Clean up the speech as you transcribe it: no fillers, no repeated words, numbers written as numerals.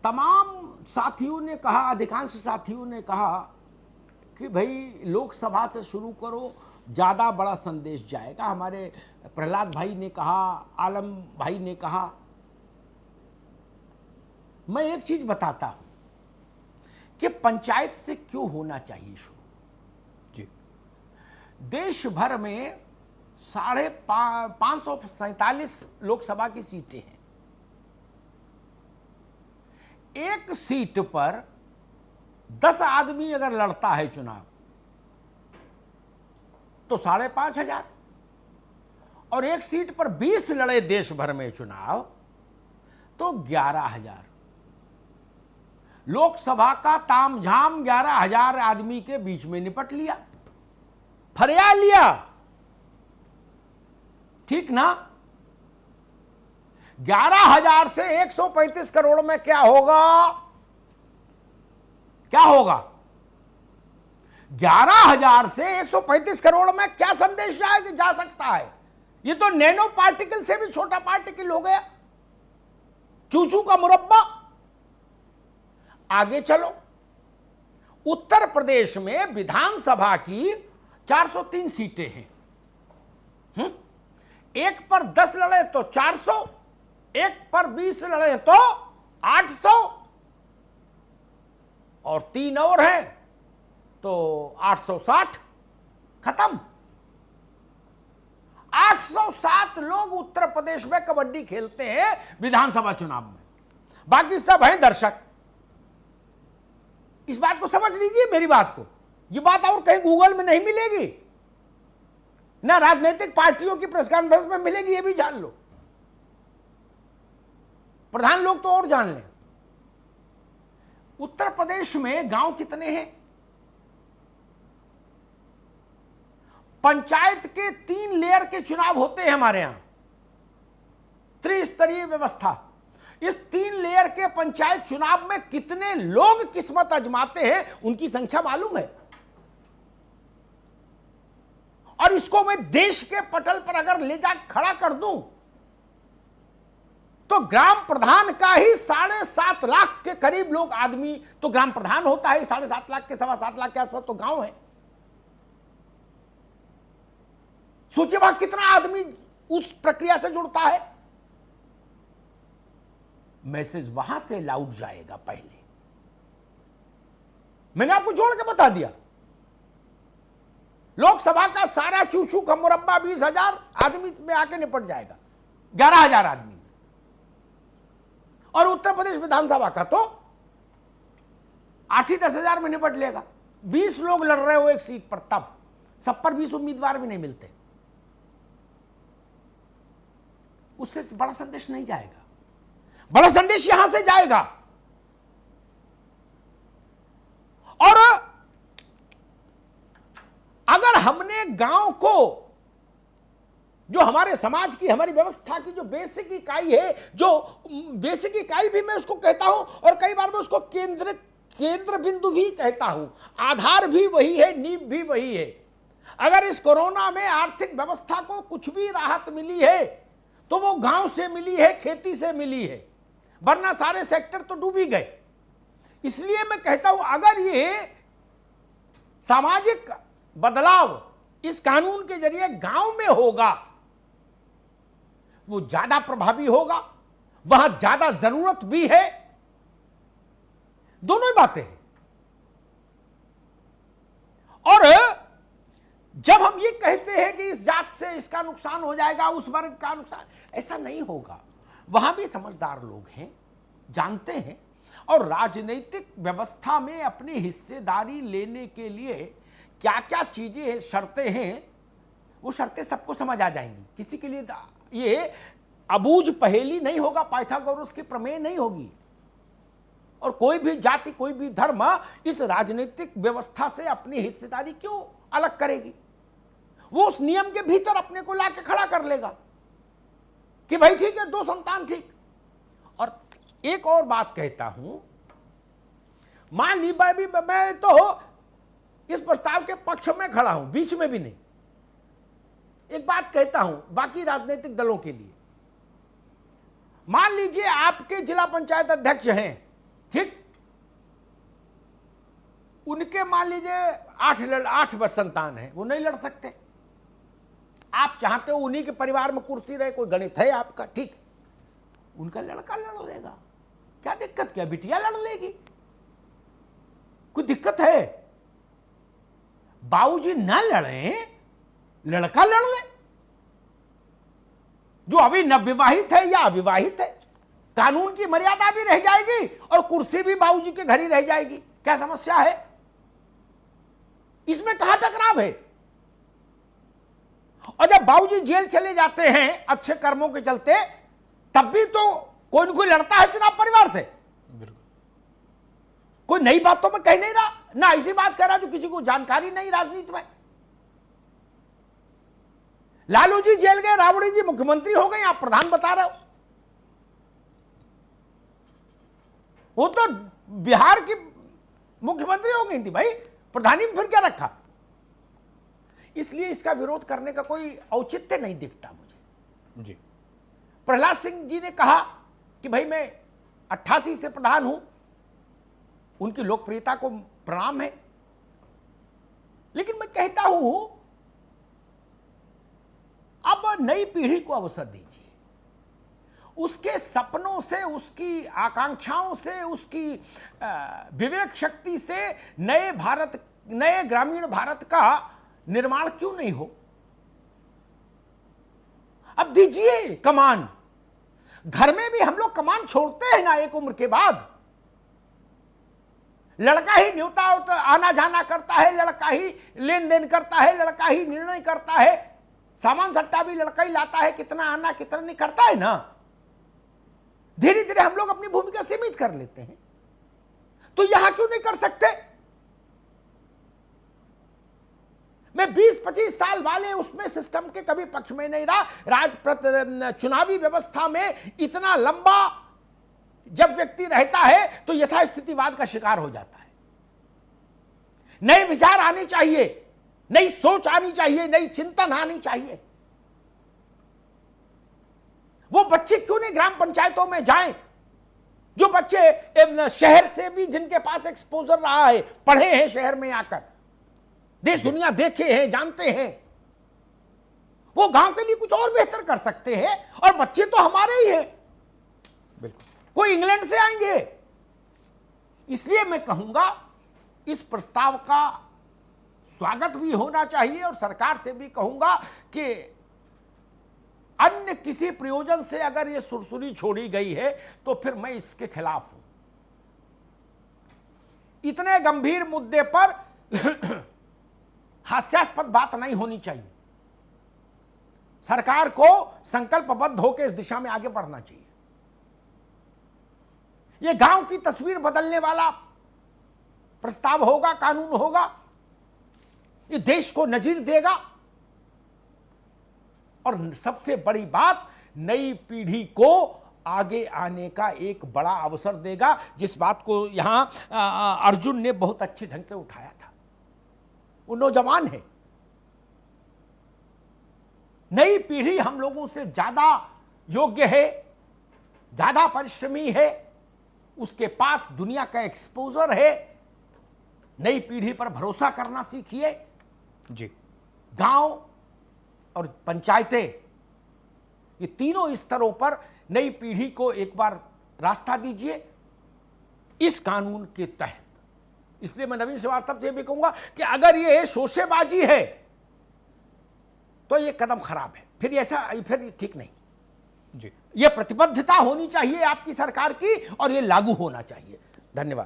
तमाम साथियों ने कहा, अधिकांश साथियों ने कहा कि भाई लोकसभा से शुरू करो, ज़्यादा बड़ा संदेश जाएगा। हमारे प्रहलाद भाई ने कहा, आलम भाई ने कहा। मैं एक चीज बताता हूं कि पंचायत से क्यों होना चाहिए शुरू। जी, देश भर में 547 लोकसभा की सीटें हैं। एक सीट पर 10 आदमी अगर लड़ता है चुनाव तो 5,500, और एक सीट पर 20 लड़े देश भर में चुनाव तो 11,000। लोकसभा का तामझाम 11,000 आदमी के बीच में निपट लिया, फरिया लिया, ठीक ना। 11,000 से 135 करोड़ में क्या होगा? क्या होगा? 11,000 से 135 करोड़ में क्या संदेश जा सकता है? ये तो नैनो पार्टिकल से भी छोटा पार्टिकल हो गया, चूचू का मुरब्बा। आगे चलो, उत्तर प्रदेश में विधानसभा की 403 सीटें हैं। एक पर 10 लड़े तो 400, एक पर 20 लड़े तो 800, और 3 और हैं तो 860। खत्म। 807 लोग उत्तर प्रदेश में कबड्डी खेलते हैं विधानसभा चुनाव में, बाकी सब हैं दर्शक। इस बात को समझ लीजिए, मेरी बात को। ये बात और कहीं गूगल में नहीं मिलेगी, ना राजनीतिक पार्टियों की प्रेस कॉन्फ्रेंस में मिलेगी, ये भी जान लो। प्रधान लोग तो और जान लें। उत्तर प्रदेश में गांव कितने हैं? पंचायत के 3 लेयर के चुनाव होते हैं हमारे यहां, त्रिस्तरीय व्यवस्था। इस 3 लेयर के पंचायत चुनाव में कितने लोग किस्मत आजमाते हैं, उनकी संख्या मालूम है। और इसको मैं देश के पटल पर अगर ले जा खड़ा कर दूं तो ग्राम प्रधान का ही 7.5 लाख के करीब लोग आदमी तो ग्राम प्रधान होता है। 7.5 लाख के 7.25 लाख के आसपास तो गांव है। सोचिए वहां कितना आदमी उस प्रक्रिया से जुड़ता है। मैसेज वहां से लाउड जाएगा। पहले मैंने आपको जोड़ के बता दिया, लोकसभा का सारा चूचू का मुरब्बा 20,000 आदमी में आके निपट जाएगा, 11,000 आदमी। और उत्तर प्रदेश विधानसभा का तो 8-10 में निपट लेगा। 20 लोग लड़ रहे हो एक सीट पर, तब सब पर 20 उम्मीदवार भी नहीं मिलते। उससे बड़ा संदेश नहीं जाएगा। बड़ा संदेश यहां से जाएगा। और अगर हमने गांव को, जो हमारे समाज की, हमारी व्यवस्था की जो बेसिक इकाई है, जो बेसिक इकाई भी मैं उसको कहता हूं, और कई बार मैं उसको केंद्र बिंदु भी कहता हूं, आधार भी वही है, नींव भी वही है। अगर इस कोरोना में आर्थिक व्यवस्था को कुछ भी राहत मिली है तो वो गांव से मिली है, खेती से मिली है, वरना सारे सेक्टर तो डूब ही गए। इसलिए मैं कहता हूं, अगर ये सामाजिक बदलाव इस कानून के जरिए गांव में होगा, वो ज्यादा प्रभावी होगा, वहां ज्यादा जरूरत भी है। दोनों ही बातें हैं। और जब हम ये कहते हैं कि इस जात से इसका नुकसान हो जाएगा, उस वर्ग का नुकसान, ऐसा नहीं होगा। वहां भी समझदार लोग हैं, जानते हैं, और राजनीतिक व्यवस्था में अपनी हिस्सेदारी लेने के लिए क्या क्या चीजें, शर्तें हैं, वो शर्तें सबको समझ आ जाएंगी। किसी के लिए ये अबूझ पहेली नहीं होगा, पाइथागोरस की प्रमेय नहीं होगी। और कोई भी जाति, कोई भी धर्म इस राजनीतिक व्यवस्था से अपनी हिस्सेदारी क्यों अलग करेगी? वो उस नियम के भीतर अपने को लाके खड़ा कर लेगा कि भाई ठीक है, 2 संतान ठीक। और एक और बात कहता हूं, मान ली मैं तो इस प्रस्ताव के पक्ष में खड़ा हूं, बीच में भी नहीं। एक बात कहता हूं बाकी राजनीतिक दलों के लिए, मान लीजिए आपके जिला पंचायत अध्यक्ष हैं, ठीक, उनके मान लीजिए 8 वर्ष संतान है, वो नहीं लड़ सकते। आप चाहते हो उन्हीं के परिवार में कुर्सी रहे, कोई गणित है आपका, ठीक, उनका लड़का लड़ लेगा, क्या दिक्कत, क्या बिटिया लड़ लेगी, कोई दिक्कत है? बाबूजी न लड़े, लड़का लड़ ले, जो अभी नवविवाहित है या अविवाहित है, कानून की मर्यादा भी रह जाएगी और कुर्सी भी बाबूजी के घर ही रह जाएगी। क्या समस्या है इसमें? कहां टकराव है? और जब बाबूजी जेल चले जाते हैं अच्छे कर्मों के चलते, तब भी तो कोई न कोई लड़ता है चुनाव परिवार से। कोई नई बातों में कह नहीं रहा, ना ऐसी बात कह रहा जो किसी को जानकारी नहीं राजनीति में। लालू जी जेल गए, राबड़ी जी मुख्यमंत्री हो गए, आप प्रधान बता रहे हो। वो तो बिहार की मुख्यमंत्री हो गई थी भाई, प्रधानी में फिर क्या रखा? इसलिए इसका विरोध करने का कोई औचित्य नहीं दिखता मुझे जी। प्रहलाद सिंह जी ने कहा कि भाई मैं 88 से प्रधान हूं, उनकी लोकप्रियता को प्रणाम है, लेकिन मैं कहता हूं अब नई पीढ़ी को अवसर दीजिए, उसके सपनों से, उसकी आकांक्षाओं से, उसकी विवेक शक्ति से नए भारत, नए ग्रामीण भारत का निर्माण क्यों नहीं हो? अब दीजिए कमान। घर में भी हम लोग कमान छोड़ते हैं ना एक उम्र के बाद। लड़का ही न्योता आना जाना करता है, लड़का ही लेन देन करता है, लड़का ही निर्णय करता है, सामान सट्टा भी लड़का ही लाता है, कितना आना कितना नहीं करता है ना। धीरे धीरे हम लोग अपनी भूमिका सीमित कर लेते हैं, तो यहां क्यों नहीं कर सकते? मैं 20-25 साल वाले उसमें सिस्टम के कभी पक्ष में नहीं रहा। चुनावी व्यवस्था में इतना लंबा जब व्यक्ति रहता है तो यथास्थितिवाद का शिकार हो जाता है। नए विचार आने चाहिए, नई सोच आनी चाहिए, नई चिंतन आनी चाहिए। वो बच्चे क्यों नहीं ग्राम पंचायतों में जाएं? जो बच्चे शहर से भी, जिनके पास एक्सपोजर रहा है, पढ़े हैं शहर में आकर, देश दुनिया देखे हैं, जानते हैं, वो गांव के लिए कुछ और बेहतर कर सकते हैं। और बच्चे तो हमारे ही हैं, बिल्कुल, कोई इंग्लैंड से आएंगे। इसलिए मैं कहूंगा इस प्रस्ताव का स्वागत भी होना चाहिए, और सरकार से भी कहूंगा कि अन्य किसी प्रयोजन से अगर ये सुरसुरी छोड़ी गई है तो फिर मैं इसके खिलाफ हूं। इतने गंभीर मुद्दे पर हास्यास्पद बात नहीं होनी चाहिए। सरकार को संकल्पबद्ध होकर इस दिशा में आगे बढ़ना चाहिए। यह गांव की तस्वीर बदलने वाला प्रस्ताव होगा, कानून होगा, ये देश को नजीर देगा, और सबसे बड़ी बात, नई पीढ़ी को आगे आने का एक बड़ा अवसर देगा, जिस बात को यहां अर्जुन ने बहुत अच्छे ढंग से उठाया था। वो नौजवान है, नई पीढ़ी हम लोगों से ज्यादा योग्य है, ज्यादा परिश्रमी है, उसके पास दुनिया का एक्सपोजर है। नई पीढ़ी पर भरोसा करना सीखिए जी। गांव और पंचायतें, ये तीनों स्तरों पर नई पीढ़ी को एक बार रास्ता दीजिए इस कानून के तहत। इसलिए मैं नवीन श्रीवास्तव से भी कहूंगा कि अगर ये शोषेबाजी है तो ये कदम खराब है, फिर ऐसा, फिर ठीक नहीं जी। ये प्रतिबद्धता होनी चाहिए आपकी सरकार की, और ये लागू होना चाहिए। धन्यवाद।